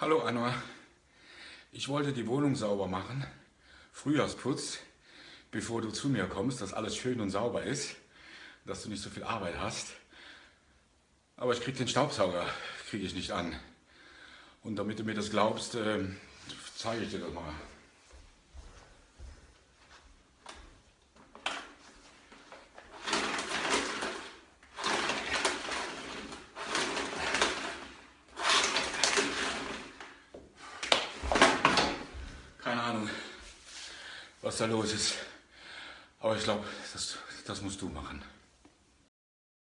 Hallo Anna, ich wollte die Wohnung sauber machen, Frühjahrsputz, bevor du zu mir kommst, dass alles schön und sauber ist, dass du nicht so viel Arbeit hast. Aber ich krieg den Staubsauger kriege ich nicht an. Und damit du mir das glaubst, zeige ich dir das mal. Keine Ahnung, was da los ist. Aber ich glaube, das musst du machen.